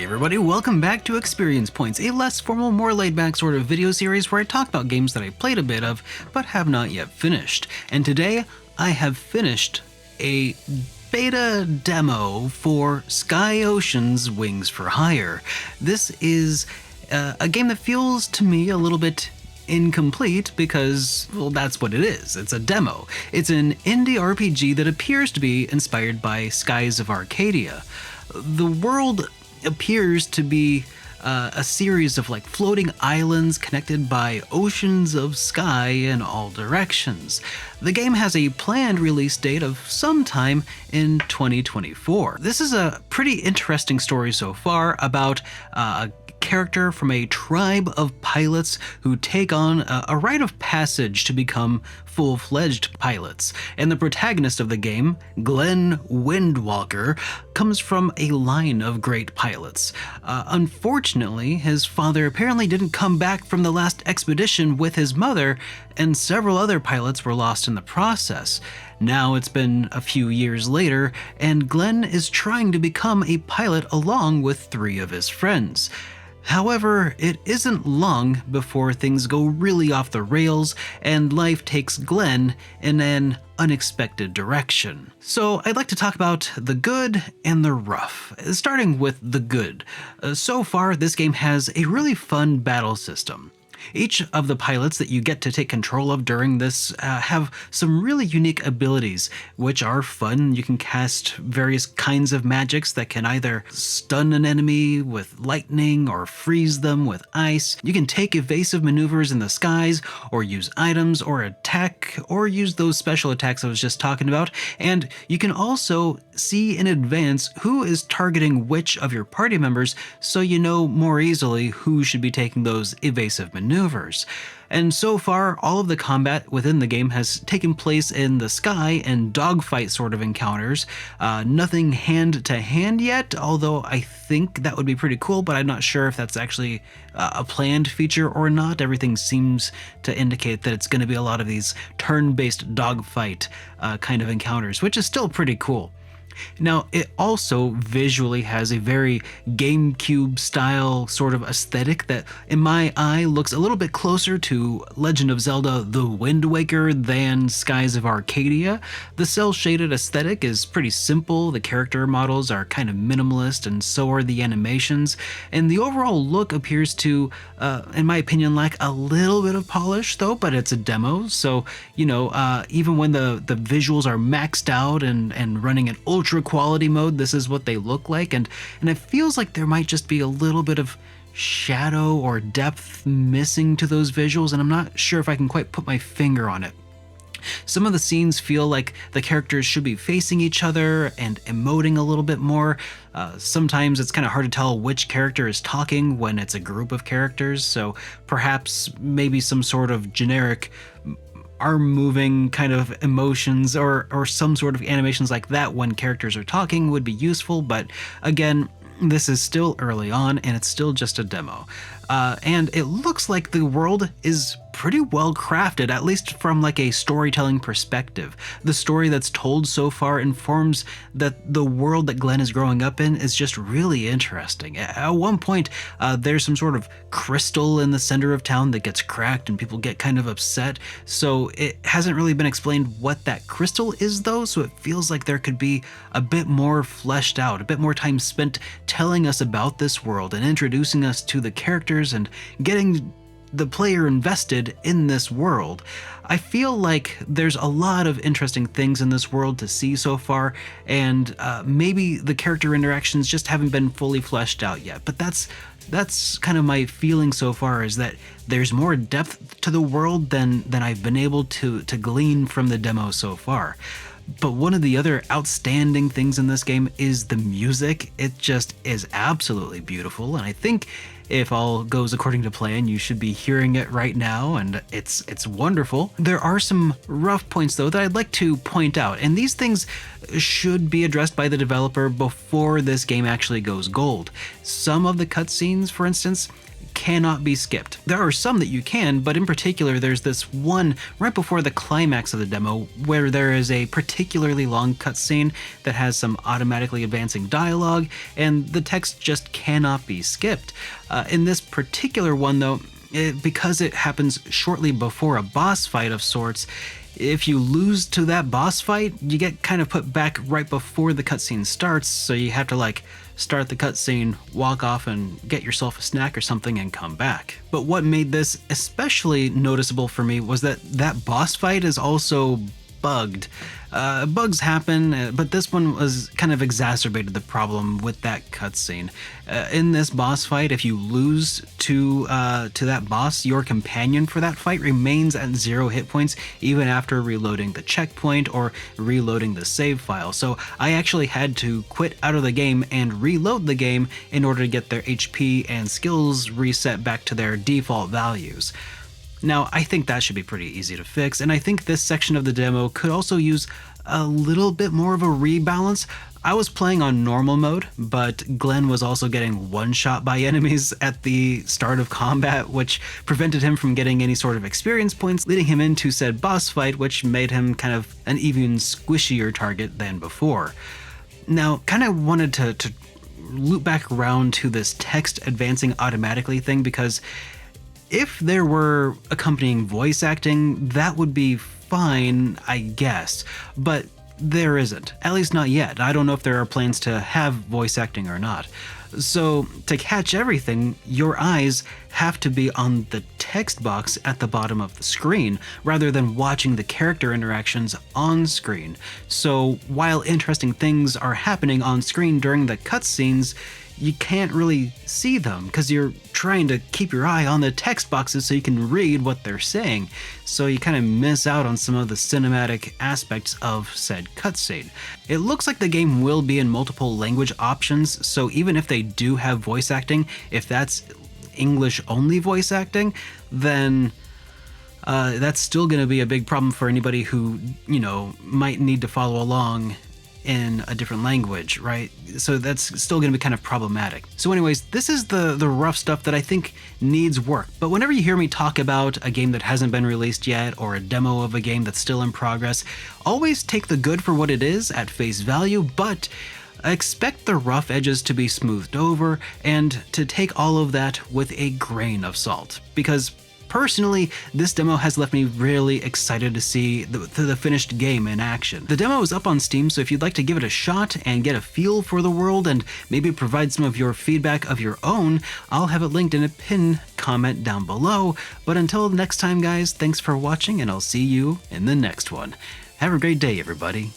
everybody, welcome back to Experience Points, a less formal, more laid-back sort of video series where I talk about games that I played a bit of, but have not yet finished. And today, I have finished a beta demo for skyoceanswingsforhire. This is a game that feels to me a little bit incomplete because, well, that's what it is. It's a demo. It's an indie RPG that appears to be inspired by Skies of Arcadia. The world appears to be a series of like floating islands connected by oceans of sky in all directions. The game has a planned release date of sometime in 2024. This is a pretty interesting story so far about a character from a tribe of pilots who take on a rite of passage to become full-fledged pilots. And the protagonist of the game, Glenn Windwalker, comes from a line of great pilots. Unfortunately, his father apparently didn't come back from the last expedition with his mother, and several other pilots were lost in the process. Now it's been a few years later, and Glenn is trying to become a pilot along with 3 of his friends. However, it isn't long before things go really off the rails and life takes Glenn in an unexpected direction. So I'd like to talk about the good and the rough, starting with the good. So far, this game has a really fun battle system. Each of the pilots that you get to take control of during this have some really unique abilities, which are fun. You can cast various kinds of magics that can either stun an enemy with lightning or freeze them with ice. You can take evasive maneuvers in the skies, or use items, or attack, or use those special attacks I was just talking about. And you can also see in advance who is targeting which of your party members, so you know more easily who should be taking those evasive maneuvers. And so far, all of the combat within the game has taken place in the sky and dogfight sort of encounters. Nothing hand-to-hand yet, although I think that would be pretty cool, but I'm not sure if that's actually a planned feature or not. Everything seems to indicate that it's going to be a lot of these turn-based dogfight kind of encounters, which is still pretty cool. Now, it also visually has a very GameCube style sort of aesthetic that, in my eye, looks a little bit closer to Legend of Zelda The Wind Waker than Skies of Arcadia. The cel-shaded aesthetic is pretty simple, the character models are kind of minimalist, and so are the animations, and the overall look appears to, in my opinion, lack a little bit of polish though, but it's a demo, so, you know, even when the visuals are maxed out and running in ultra quality mode, this is what they look like, and it feels like there might just be a little bit of shadow or depth missing to those visuals, and I'm not sure if I can quite put my finger on it. Some of the scenes feel like the characters should be facing each other and emoting a little bit more. Sometimes it's kind of hard to tell which character is talking when it's a group of characters, so perhaps maybe some sort of generic arm moving kind of emotions or some sort of animations like that when characters are talking would be useful, but again, this is still early on and it's still just a demo. And it looks like the world is pretty well crafted, at least from like a storytelling perspective. The story that's told so far informs that the world that Glenn is growing up in is just really interesting. At one point, there's some sort of crystal in the center of town that gets cracked and people get kind of upset. So it hasn't really been explained what that crystal is though, so it feels like there could be a bit more fleshed out, a bit more time spent telling us about this world and introducing us to the characters and getting the player invested in this world. I feel like there's a lot of interesting things in this world to see so far, and maybe the character interactions just haven't been fully fleshed out yet, but that's kind of my feeling so far, is that there's more depth to the world than I've been able to glean from the demo so far. But one of the other outstanding things in this game is the music. It just is absolutely beautiful, and I think if all goes according to plan, you should be hearing it right now, and it's wonderful. There are some rough points though that I'd like to point out, and these things should be addressed by the developer before this game actually goes gold. Some of the cutscenes, for instance, cannot be skipped. There are some that you can, but in particular there's this one right before the climax of the demo where there is a particularly long cutscene that has some automatically advancing dialogue, and the text just cannot be skipped. In this particular one though, because it happens shortly before a boss fight of sorts, if you lose to that boss fight, you get kind of put back right before the cutscene starts, so you have to like start the cutscene, walk off and get yourself a snack or something and come back. But what made this especially noticeable for me was that that boss fight is also bugged. Bugs happen, but this one was kind of exacerbated the problem with that cutscene. In this boss fight, if you lose to that boss, your companion for that fight remains at 0 hit points even after reloading the checkpoint or reloading the save file. So I actually had to quit out of the game and reload the game in order to get their HP and skills reset back to their default values. Now, I think that should be pretty easy to fix, and I think this section of the demo could also use a little bit more of a rebalance. I was playing on normal mode, but Glenn was also getting one-shot by enemies at the start of combat, which prevented him from getting any sort of experience points, leading him into said boss fight, which made him kind of an even squishier target than before. Now, kind of wanted to loop back around to this text advancing automatically thing, because if there were accompanying voice acting, that would be fine, I guess, but there isn't, at least not yet. I don't know if there are plans to have voice acting or not. So to catch everything, your eyes have to be on the text box at the bottom of the screen rather than watching the character interactions on screen. So while interesting things are happening on screen during the cutscenes, you can't really see them because you're trying to keep your eye on the text boxes so you can read what they're saying. So you kind of miss out on some of the cinematic aspects of said cutscene. It looks like the game will be in multiple language options, so even if they do have voice acting, if that's English only voice acting, then that's still going to be a big problem for anybody who, might need to follow along in a different language, right? So that's still going to be kind of problematic. So anyways, this is the rough stuff that I think needs work. But whenever you hear me talk about a game that hasn't been released yet or a demo of a game that's still in progress, always take the good for what it is at face value, but expect the rough edges to be smoothed over and to take all of that with a grain of salt. Because personally, this demo has left me really excited to see the finished game in action. The demo is up on Steam, so if you'd like to give it a shot and get a feel for the world and maybe provide some of your feedback of your own, I'll have it linked in a pinned comment down below. But until next time guys, thanks for watching and I'll see you in the next one. Have a great day everybody.